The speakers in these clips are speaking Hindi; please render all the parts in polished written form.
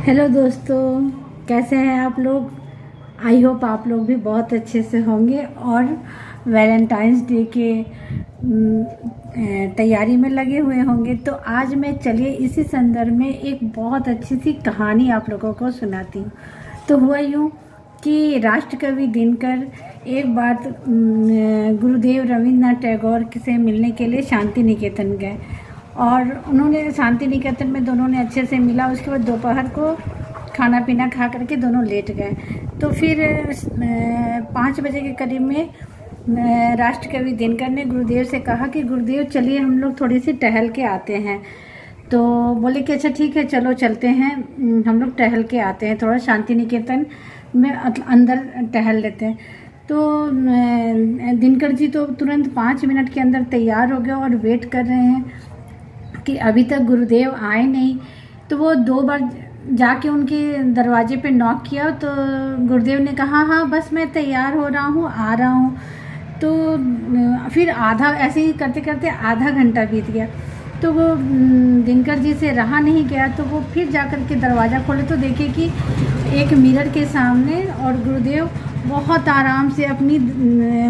हेलो दोस्तों, कैसे हैं आप लोग। आई होप आप लोग भी बहुत अच्छे से होंगे और वैलेंटाइंस डे के तैयारी में लगे हुए होंगे। तो आज मैं चलिए इसी संदर्भ में एक बहुत अच्छी सी कहानी आप लोगों को सुनाती हूँ। तो हुआ यूँ कि राष्ट्रकवि दिनकर एक बार गुरुदेव रविन्द्रनाथ टैगोर से मिलने के लिए शांति निकेतन गए और उन्होंने शांति निकेतन में दोनों ने अच्छे से मिला। उसके बाद दोपहर को खाना पीना खा करके दोनों लेट गए। तो फिर 5 बजे के करीब में राष्ट्रकवि दिनकर ने गुरुदेव से कहा कि गुरुदेव चलिए हम लोग थोड़ी सी टहल के आते हैं। तो बोले कि अच्छा ठीक है चलो चलते हैं, हम लोग टहल के आते हैं, थोड़ा शांति निकेतन में अंदर टहल लेते हैं। तो दिनकर जी तो तुरंत 5 मिनट के अंदर तैयार हो गए और वेट कर रहे हैं कि अभी तक गुरुदेव आए नहीं। तो वो 2 बार जाके उनके दरवाजे पे नॉक किया तो गुरुदेव ने कहा हाँ बस मैं तैयार हो रहा हूँ, आ रहा हूँ। तो फिर आधा ऐसे ही करते करते आधा घंटा बीत गया। तो वो दिनकर जी से रहा नहीं गया, तो वो फिर जा कर के दरवाज़ा खोले तो देखे कि एक मिरर के सामने और गुरुदेव बहुत आराम से अपनी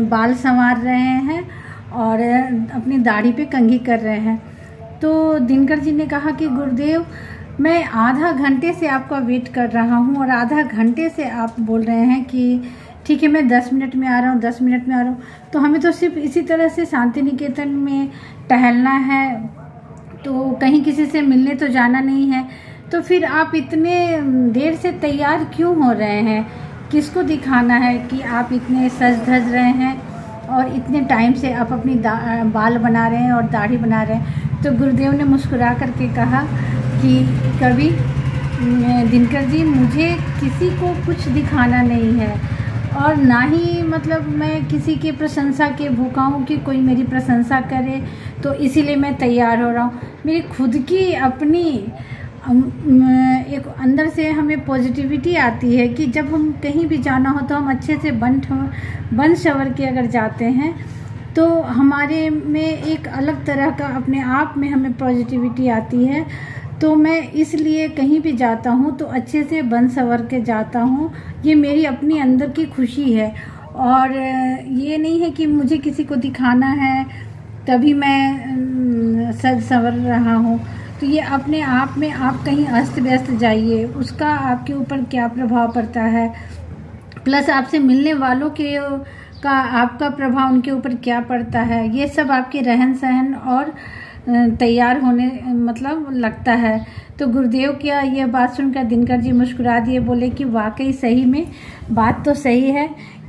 बाल संवार रहे हैं और अपनी दाढ़ी पे कंघी कर रहे हैं। तो दिनकर जी ने कहा कि गुरुदेव मैं आधा घंटे से आपका वेट कर रहा हूँ और आधा घंटे से आप बोल रहे हैं कि ठीक है मैं 10 मिनट में आ रहा हूँ, 10 मिनट में आ रहा हूँ। तो हमें तो सिर्फ इसी तरह से शांति निकेतन में टहलना है, तो कहीं किसी से मिलने तो जाना नहीं है। तो फिर आप इतने देर से तैयार क्यों हो रहे हैं, किसको दिखाना है कि आप इतने सज धज रहे हैं और इतने टाइम से आप अपनी बाल बना रहे हैं और दाढ़ी बना रहे हैं। तो गुरुदेव ने मुस्कुरा करके कहा कि कवि दिनकर जी मुझे किसी को कुछ दिखाना नहीं है और ना ही मतलब मैं किसी की प्रशंसा के भूखा हूँ कि कोई मेरी प्रशंसा करे, तो इसीलिए मैं तैयार हो रहा हूँ। मेरी खुद की अपनी एक अंदर से हमें पॉजिटिविटी आती है कि जब हम कहीं भी जाना हो तो हम अच्छे से बन सवर के अगर जाते हैं तो हमारे में एक अलग तरह का अपने आप में हमें पॉजिटिविटी आती है। तो मैं इसलिए कहीं भी जाता हूँ तो अच्छे से बन सवर के जाता हूँ, ये मेरी अपनी अंदर की खुशी है। और ये नहीं है कि मुझे किसी को दिखाना है तभी मैं सज संवर रहा हूँ। तो ये अपने आप में आप कहीं अस्त व्यस्त जाइए, उसका आपके ऊपर क्या प्रभाव पड़ता है, प्लस आपसे मिलने वालों के का आपका प्रभाव उनके ऊपर क्या पड़ता है, ये सब आपके रहन सहन और तैयार होने मतलब लगता है। तो गुरुदेव क्या ये बात सुनकर दिनकर जी मुस्कुरा दिए, बोले कि वाकई सही में बात तो सही है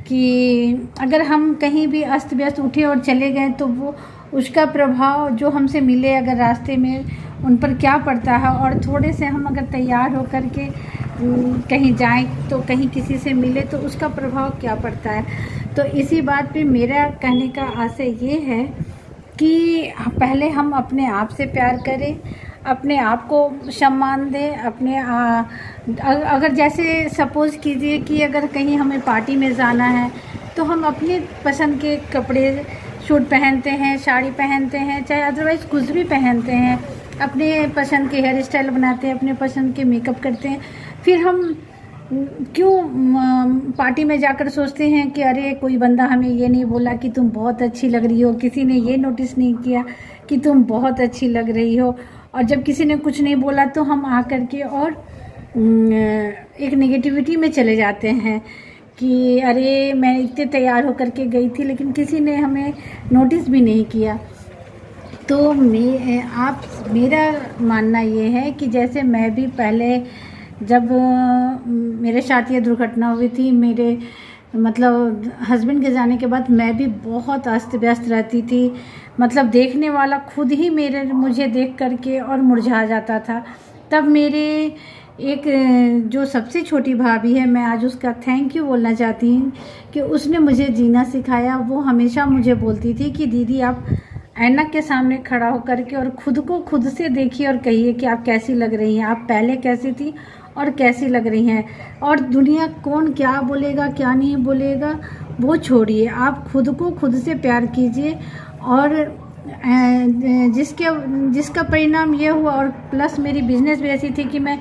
कि अगर हम कहीं भी अस्त व्यस्त उठे और चले गए तो वो उसका प्रभाव जो हमसे मिले अगर रास्ते में उन पर क्या पड़ता है, और थोड़े से हम अगर तैयार होकर के कहीं जाएं तो कहीं किसी से मिले तो उसका प्रभाव क्या पड़ता है। तो इसी बात पे मेरा कहने का आशय ये है कि पहले हम अपने आप से प्यार करें, अपने आप को सम्मान दें। अगर जैसे सपोज़ कीजिए कि अगर कहीं हमें पार्टी में जाना है तो हम अपने पसंद के कपड़े सूट पहनते हैं, साड़ी पहनते हैं, चाहे अदरवाइज़ कुछ भी पहनते हैं, अपने पसंद के हेयर स्टाइल बनाते हैं, अपने पसंद के मेकअप करते हैं। फिर हम क्यों पार्टी में जाकर सोचते हैं कि अरे कोई बंदा हमें ये नहीं बोला कि तुम बहुत अच्छी लग रही हो, किसी ने ये नोटिस नहीं किया कि तुम बहुत अच्छी लग रही हो। और जब किसी ने कुछ नहीं बोला तो हम आकर के और एक नेगेटिविटी में चले जाते हैं कि अरे मैं इतने तैयार होकर के गई थी लेकिन किसी ने हमें नोटिस भी नहीं किया। तो मेरा मानना ये है कि जैसे मैं भी पहले जब मेरे साथ ये दुर्घटना हुई थी, मेरे मतलब हस्बैंड के जाने के बाद मैं भी बहुत अस्त व्यस्त रहती थी। मतलब देखने वाला खुद ही मुझे देख करके और मुरझा जाता था। तब मेरे एक जो सबसे छोटी भाभी है, मैं आज उसका थैंक यू बोलना चाहती हूँ कि उसने मुझे जीना सिखाया। वो हमेशा मुझे बोलती थी कि दीदी आप ऐनक के सामने खड़ा होकर के और खुद को खुद से देखिए और कहिए कि आप कैसी लग रही हैं, आप पहले कैसी थी और कैसी लग रही हैं। और दुनिया कौन क्या बोलेगा क्या नहीं बोलेगा वो छोड़िए, आप खुद को खुद से प्यार कीजिए। और जिसका परिणाम ये हुआ, और प्लस मेरी बिजनेस भी ऐसी थी कि मैं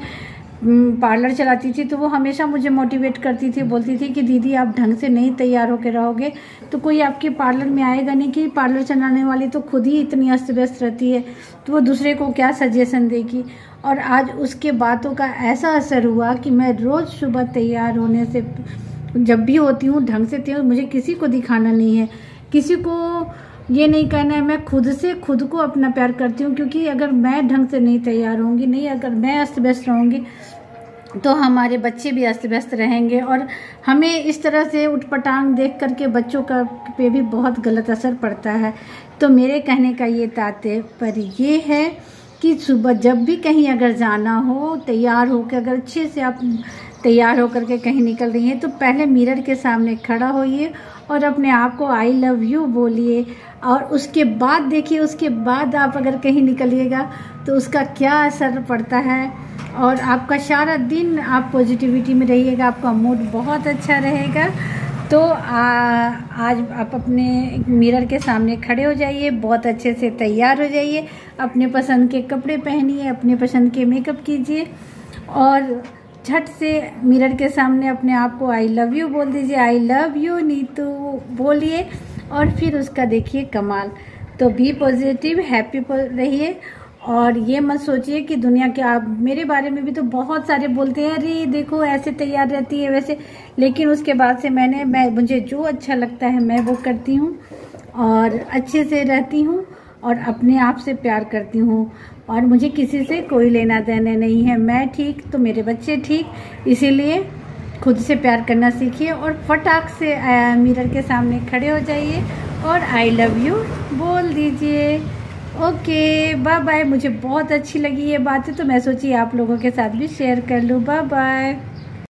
पार्लर चलाती थी, तो वो हमेशा मुझे मोटिवेट करती थी, बोलती थी कि दीदी आप ढंग से नहीं तैयार होकर रहोगे तो कोई आपके पार्लर में आएगा नहीं, कि पार्लर चलाने वाली तो खुद ही इतनी अस्त व्यस्त रहती है तो वो दूसरे को क्या सजेशन देगी। और आज उसके बातों का ऐसा असर हुआ कि मैं रोज़ सुबह तैयार होने से जब भी होती हूँ ढंग से तैयार, मुझे किसी को दिखाना नहीं है, किसी को ये नहीं कहना है, मैं खुद से खुद को अपना प्यार करती हूँ। क्योंकि अगर मैं ढंग से नहीं तैयार होंगी, नहीं अगर मैं अस्त व्यस्त रहूँगी तो हमारे बच्चे भी अस्त व्यस्त रहेंगे और हमें इस तरह से उटपटांग देख करके बच्चों का पे भी बहुत गलत असर पड़ता है। तो मेरे कहने का ये तात्पर्य ये है कि सुबह जब भी कहीं अगर जाना हो, तैयार होकर अगर अच्छे से आप तैयार होकर के कहीं निकल रही हैं तो पहले मिरर के सामने खड़ा होइए और अपने आप को आई लव यू बोलिए, और उसके बाद देखिए, उसके बाद आप अगर कहीं निकलिएगा तो उसका क्या असर पड़ता है और आपका सारा दिन आप पॉजिटिविटी में रहिएगा, आपका मूड बहुत अच्छा रहेगा। तो आज आप अपने मिरर के सामने खड़े हो जाइए, बहुत अच्छे से तैयार हो जाइए, अपने पसंद के कपड़े पहनिए, अपने पसंद के मेकअप कीजिए और झट से मिरर के सामने अपने आप को आई लव यू बोल दीजिए, आई लव यू नीतू बोलिए और फिर उसका देखिए कमाल। तो भी पॉजिटिव, हैप्पी रहिए और ये मत सोचिए कि दुनिया के, आप मेरे बारे में भी तो बहुत सारे बोलते हैं अरे देखो ऐसे तैयार रहती है वैसे, लेकिन उसके बाद से मुझे जो अच्छा लगता है मैं वो करती हूँ और अच्छे से रहती हूँ और अपने आप से प्यार करती हूँ और मुझे किसी से कोई लेना देना नहीं है। मैं ठीक तो मेरे बच्चे ठीक, इसीलिए खुद से प्यार करना सीखिए और फटाक से मिरर के सामने खड़े हो जाइए और आई लव यू बोल दीजिए। Okay bye bye. मुझे बहुत अच्छी लगी ये बातें तो मैं सोची आप लोगों के साथ भी शेयर कर लूँ। Bye bye.